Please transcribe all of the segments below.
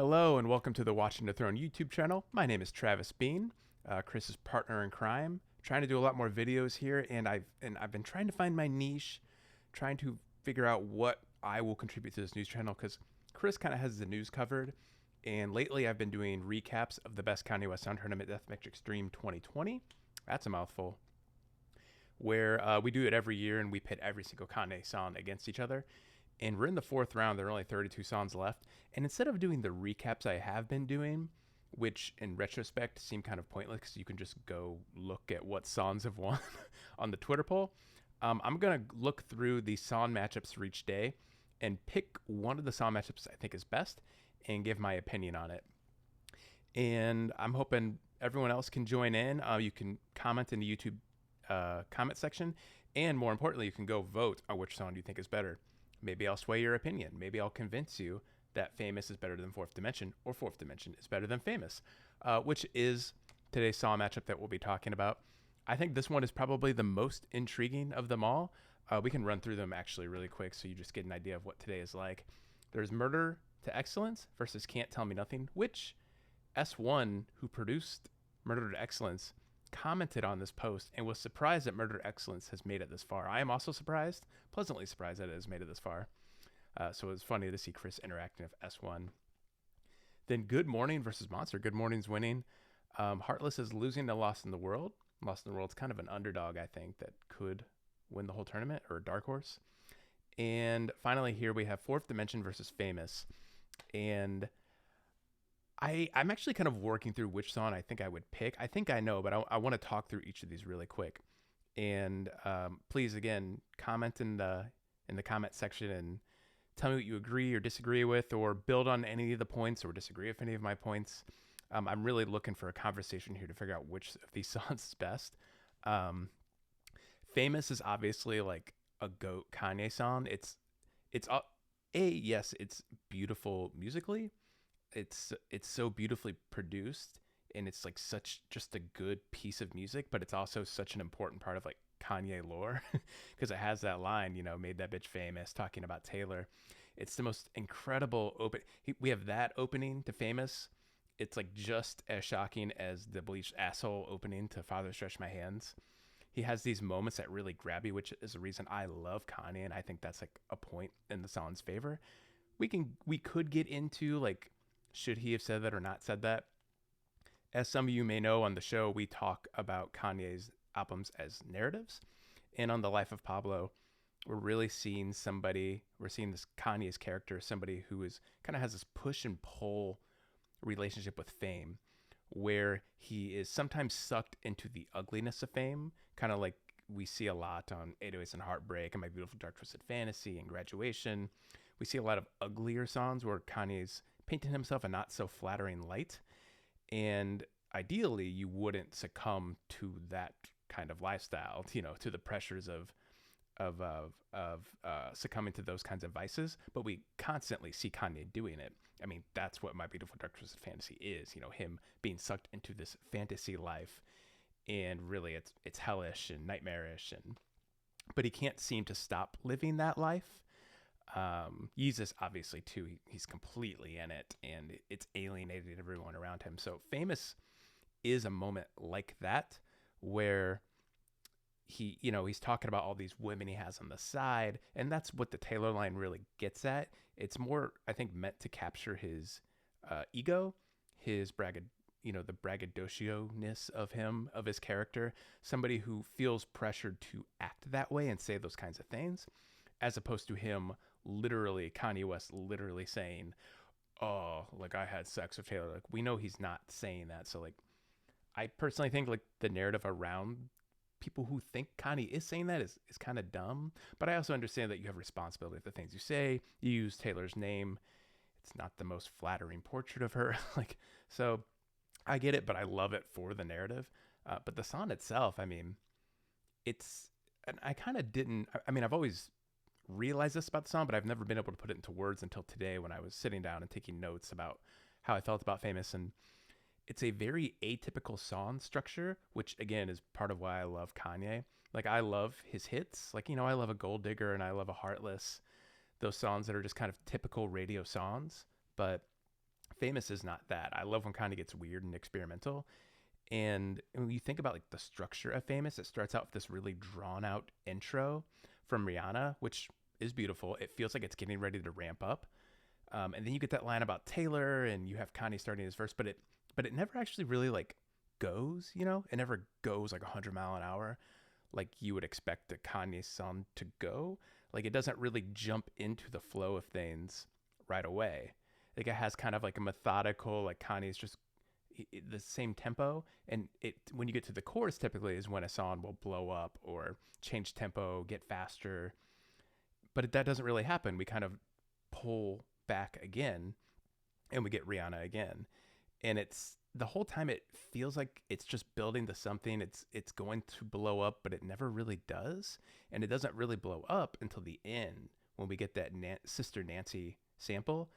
Hello and welcome to the Watching the Throne YouTube channel. My name is Travis Bean, Chris's partner in crime. Trying to do a lot more videos here, and I've been trying to find my niche, trying to figure out what I will contribute to this news channel because Chris kind of has the news covered, and lately I've been doing recaps of the best Kanye West Sound Tournament Deathmatch Extreme 2020. That's a mouthful. Where we do it every year and we pit every single Kanye song against each other. And we're in the fourth round. There are only 32 songs left. And instead of doing the recaps I have been doing, which in retrospect seem kind of pointless because you can just go look at what songs have won on the Twitter poll, I'm going to look through the song matchups for each day and pick one of the song matchups I think is best and give my opinion on it. And I'm hoping everyone else can join in. You can comment in the YouTube comment section. And more importantly, you can go vote on which song you think is better. Maybe I'll sway your opinion. Maybe I'll convince you that Famous is better than Fourth Dimension, or Fourth Dimension is better than Famous, which is today's song matchup that we'll be talking about. I think this one is probably the most intriguing of them all. We can run through them actually really quick so you just get an idea of what today is like. There's Murder to Excellence versus Can't Tell Me Nothing, which S1, who produced Murder to Excellence, commented on this post and was surprised that Murder Excellence has made it this far. I am also surprised, pleasantly surprised that it has made it this far. So it was funny to see Chris interacting with S1. Then Good Morning versus Monster. Good Morning's winning. Heartless is losing to Lost in the World. Lost in the World's kind of an underdog, I think, that could win the whole tournament, or a dark horse. And finally here we have Fourth Dimension versus Famous. And I'm actually kind of working through which song I think I would pick. I think I know, but I want to talk through each of these really quick. And please, again, comment in the comment section and tell me what you agree or disagree with, or build on any of the points or disagree with any of my points. I'm really looking for a conversation here to figure out which of these songs is best. Famous is obviously like a GOAT Kanye song. Yes, it's beautiful musically. It's so beautifully produced, and it's like such just a good piece of music, but it's also such an important part of like Kanye lore because it has that line, made that bitch famous, talking about Taylor. It's the most incredible we have that opening to Famous. It's like just as shocking as the Bleached Asshole opening to Father Stretch My Hands. He has these moments that really grab you, which is the reason I love Kanye, and I think that's like a point in the song's favor. We could get into like, should he have said that or not said that? As some of you may know, on the show, we talk about Kanye's albums as narratives. And on The Life of Pablo, we're seeing this Kanye's character, somebody who is kind of has this push and pull relationship with fame, where he is sometimes sucked into the ugliness of fame, kind of like we see a lot on 808s and Heartbreak and My Beautiful Dark Twisted Fantasy and Graduation. We see a lot of uglier songs where Kanye's painting himself a not so flattering light, and ideally you wouldn't succumb to that kind of lifestyle, to the pressures of succumbing to those kinds of vices, but we constantly see Kanye doing it. I mean, that's what My Beautiful Dark Twisted Fantasy is, him being sucked into this fantasy life, and really it's hellish and nightmarish, but he can't seem to stop living that life. Yeezus obviously too, he's completely in it, and it's alienated everyone around him. So Famous is a moment like that, where he's talking about all these women he has on the side, and that's what the Taylor line really gets at. It's more, I think, meant to capture his ego, his the braggadocio-ness of his character, somebody who feels pressured to act that way and say those kinds of things, as opposed to him Kanye West literally saying, oh, like, I had sex with Taylor. Like, we know he's not saying that. So like, I personally think like the narrative around people who think Kanye is saying that is kind of dumb, but I also understand that you have responsibility for the things you say. You use Taylor's name. It's not the most flattering portrait of her. So I get it, but I love it for the narrative. But the song itself, I mean, and I kind of didn't, I've always realized this about the song, but I've never been able to put it into words until today when I was sitting down and taking notes about how I felt about Famous. And it's a very atypical song structure, which again is part of why I love Kanye. Like, I love his hits. Like, I love a Gold Digger and I love a Heartless. Those songs that are just kind of typical radio songs. But Famous is not that. I love when Kanye gets weird and experimental. And when you think about like the structure of Famous, it starts out with this really drawn out intro from Rihanna, which is beautiful. It feels like it's getting ready to ramp up. And then you get that line about Taylor, and you have Kanye starting his verse, but it never actually really like goes. It never goes like 100 mile an hour, like you would expect a Kanye song to go. Like it doesn't really jump into the flow of things right away. Like it has kind of like a methodical, like Kanye's just the same tempo, and it when you get to the chorus typically is when a song will blow up or change tempo, get faster. But that doesn't really happen. We kind of pull back again, and we get Rihanna again, and it's the whole time it feels like it's just building to something. It's going to blow up, but it never really does, and it doesn't really blow up until the end when we get that Sister Nancy sample,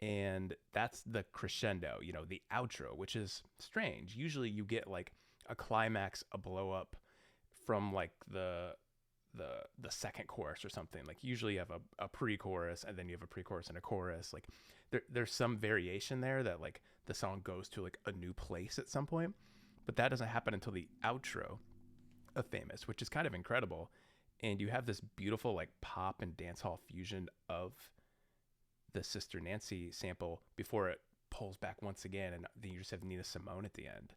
and that's the crescendo, the outro, which is strange. Usually you get like a climax, a blow up from like the second chorus or something. Like usually you have a pre-chorus, and then you have a pre-chorus and a chorus. Like there's some variation there that like the song goes to like a new place at some point, but that doesn't happen until the outro of Famous, which is kind of incredible. And you have this beautiful like pop and dance hall fusion of the Sister Nancy sample before it pulls back once again, and then you just have Nina Simone at the end.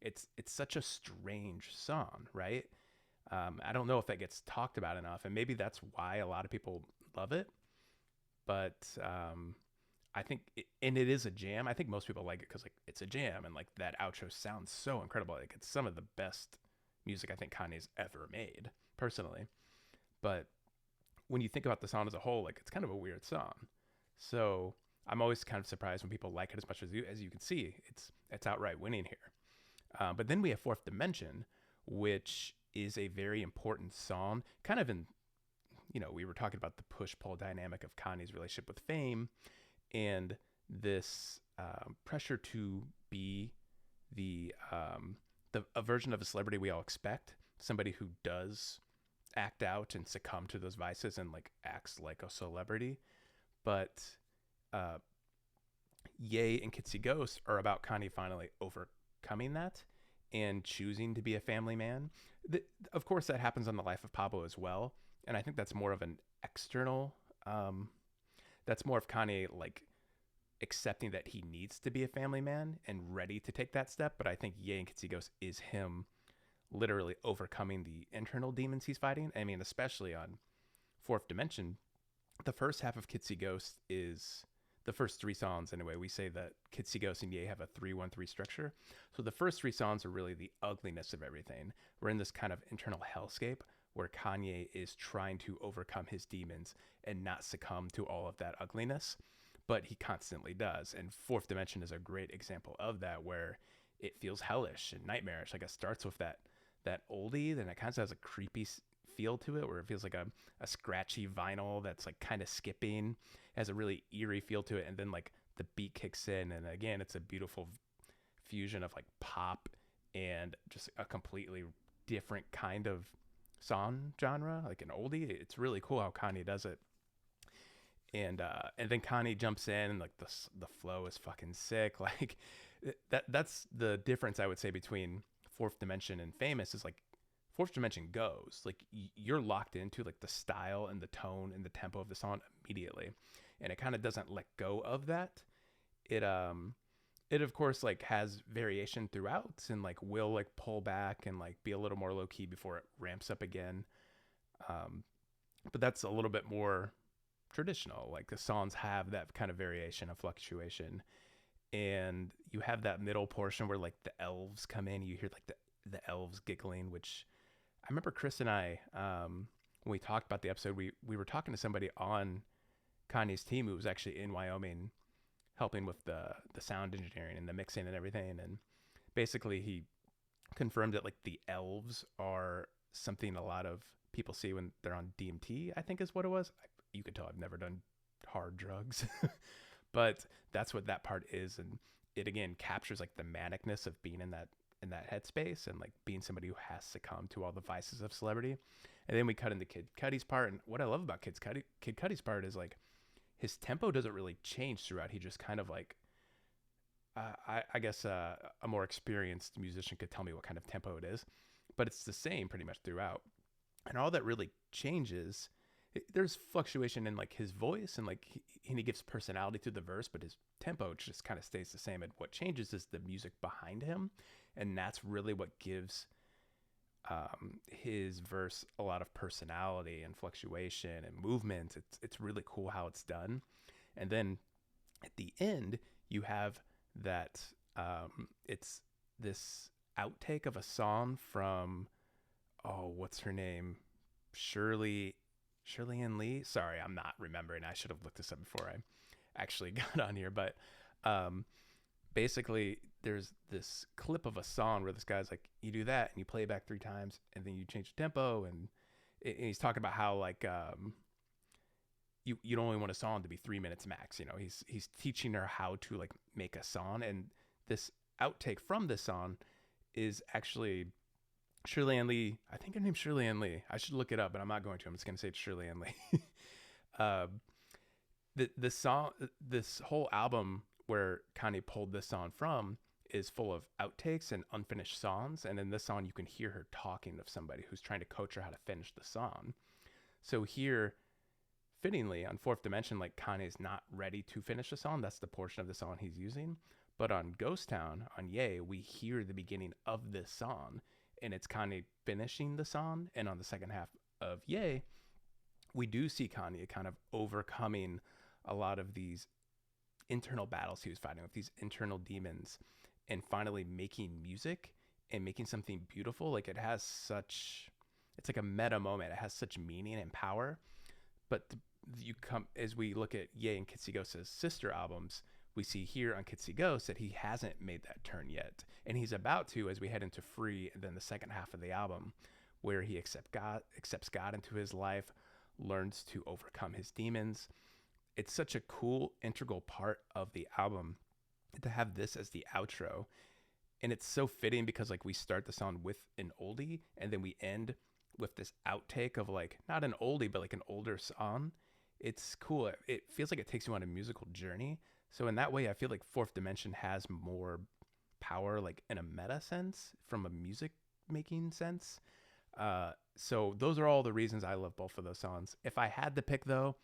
It's such a strange song, right? I don't know if that gets talked about enough, and maybe that's why a lot of people love it. But I think, and it is a jam. I think most people like it because like it's a jam, and like that outro sounds so incredible. Like it's some of the best music I think Kanye's ever made, personally. But when you think about the song as a whole, like it's kind of a weird song. So I'm always kind of surprised when people like it as much as you. As you can see, it's outright winning here. But then we have Fourth Dimension, which is a very important song, kind of in, we were talking about the push-pull dynamic of Kanye's relationship with fame, and this pressure to be a version of a celebrity we all expect, somebody who does act out and succumb to those vices and like acts like a celebrity. But Ye and Kitsy Ghost are about Kanye finally overcoming that and choosing to be a family man. Of course, that happens on the life of Pablo as well. And I think that's more of an external, that's more of Kanye like accepting that he needs to be a family man and ready to take that step. But I think Ye and Kitsy Ghost is him literally overcoming the internal demons he's fighting. I mean, especially on Fourth Dimension, the first half of Kitsy Ghost is the first three songs anyway. We say that Kitsy Ghost and Ye have a 3-1-3 structure. So the first three songs are really the ugliness of everything. We're in this kind of internal hellscape where Kanye is trying to overcome his demons and not succumb to all of that ugliness, but he constantly does. And Fourth Dimension is a great example of that, where it feels hellish and nightmarish. Like it starts with that oldie, then it kind of has a creepy feel to it, where it feels like a scratchy vinyl that's like kind of skipping, has a really eerie feel to it, and then like the beat kicks in, and again it's a beautiful fusion of like pop and just a completely different kind of song genre, like an oldie. It's really cool how Kanye does it. And then Kanye jumps in, and like the flow is fucking sick. Like that's the difference I would say between Fourth Dimension and Famous, is like Fourth Dimension goes like you're locked into like the style and the tone and the tempo of the song immediately, and it kind of doesn't let go of that. It of course like has variation throughout, and like will like pull back and like be a little more low key before it ramps up again. But that's a little bit more traditional. Like the songs have that kind of variation of fluctuation, and you have that middle portion where like the elves come in. You hear like the elves giggling, which I remember Chris and I, when we talked about the episode, we were talking to somebody on Kanye's team who was actually in Wyoming helping with the sound engineering and the mixing and everything. And basically he confirmed that like the elves are something a lot of people see when they're on DMT, I think is what it was. You could tell I've never done hard drugs, but that's what that part is. And it again captures like the manicness of being in that headspace and like being somebody who has succumbed to all the vices of celebrity. And then we cut into Kid Cudi's part, and what I love about Kid Cudi's part is like his tempo doesn't really change throughout. He just kind of like I guess a more experienced musician could tell me what kind of tempo it is, but it's the same pretty much throughout. And all that really changes, there's fluctuation in like his voice and like and he gives personality to the verse, but his tempo just kind of stays the same. And what changes is the music behind him, and that's really what gives his verse a lot of personality and fluctuation and movement. It's really cool how it's done. And then at the end, you have that it's this outtake of a song from, oh, what's her name? Shirley and Lee. Sorry, I'm not remembering. I should have looked this up before I actually got on here. But um, basically, there's this clip of a song where this guy's like, you do that and you play it back 3 times, and then you change the tempo, and he's talking about how like you only want a song to be 3 minutes max. You know, he's teaching her how to like make a song, and this outtake from this song is actually Shirley Ann Lee. I think her name's Shirley Ann Lee. I should look it up, but I'm not going to. I'm just going to say it's Shirley Ann Lee. uh, the song, this whole album where Kanye pulled this song from is full of outtakes and unfinished songs. And in this song, you can hear her talking of somebody who's trying to coach her how to finish the song. So here, fittingly, on Fourth Dimension, like Kanye's not ready to finish the song. That's the portion of the song he's using. But on Ghost Town, on Ye, we hear the beginning of this song, and it's Kanye finishing the song. And on the second half of Ye, we do see Kanye kind of overcoming a lot of these internal battles he was fighting with, these internal demons, and finally making music and making something beautiful. Like it has such, it's like a meta moment. It has such meaning and power. But you come, as we look at Ye and Kitsy Ghost's sister albums, we see here on Kitsy Ghost that he hasn't made that turn yet. And he's about to as we head into Free, and then the second half of the album, where he accepts God into his life, learns to overcome his demons. It's such a cool, integral part of the album to have this as the outro. And it's so fitting because like we start the song with an oldie, and then we end with this outtake of like, not an oldie, but like an older song. It's cool. It feels like it takes you on a musical journey. So in that way, I feel like Fourth Dimension has more power, like in a meta sense, from a music making sense. So those are all the reasons I love both of those songs. If I had to pick though,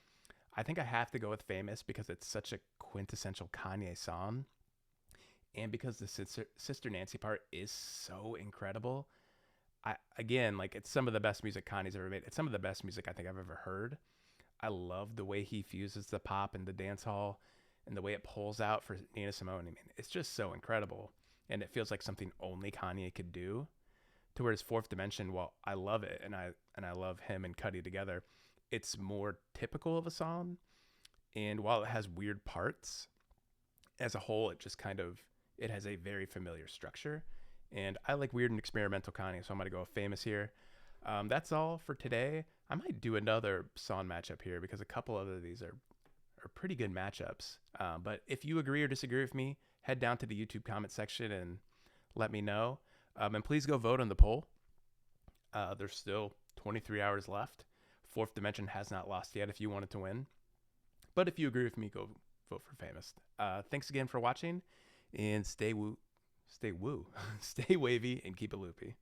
I think I have to go with Famous because it's such a quintessential Kanye song. And because the Sister Nancy part is so incredible. Again, like it's some of the best music Kanye's ever made. It's some of the best music I think I've ever heard. I love the way he fuses the pop and the dance hall, and the way it pulls out for Nina Simone. I mean, it's just so incredible. And it feels like something only Kanye could do. To whereas Fourth Dimension, well, I love it, and I love him and Cudi together. It's more typical of a song. And while it has weird parts, as a whole, it just kind of, it has a very familiar structure. And I like weird and experimental Kanye, so I'm going to go with Famous here. That's all for today. I might do another song matchup here because a couple of these are pretty good matchups. But if you agree or disagree with me, head down to the YouTube comment section and let me know. And please go vote on the poll. There's still 23 hours left. Fourth Dimension has not lost yet if you wanted to win. But if you agree with me, go vote for Famous. Thanks again for watching, and stay wavy and keep it loopy.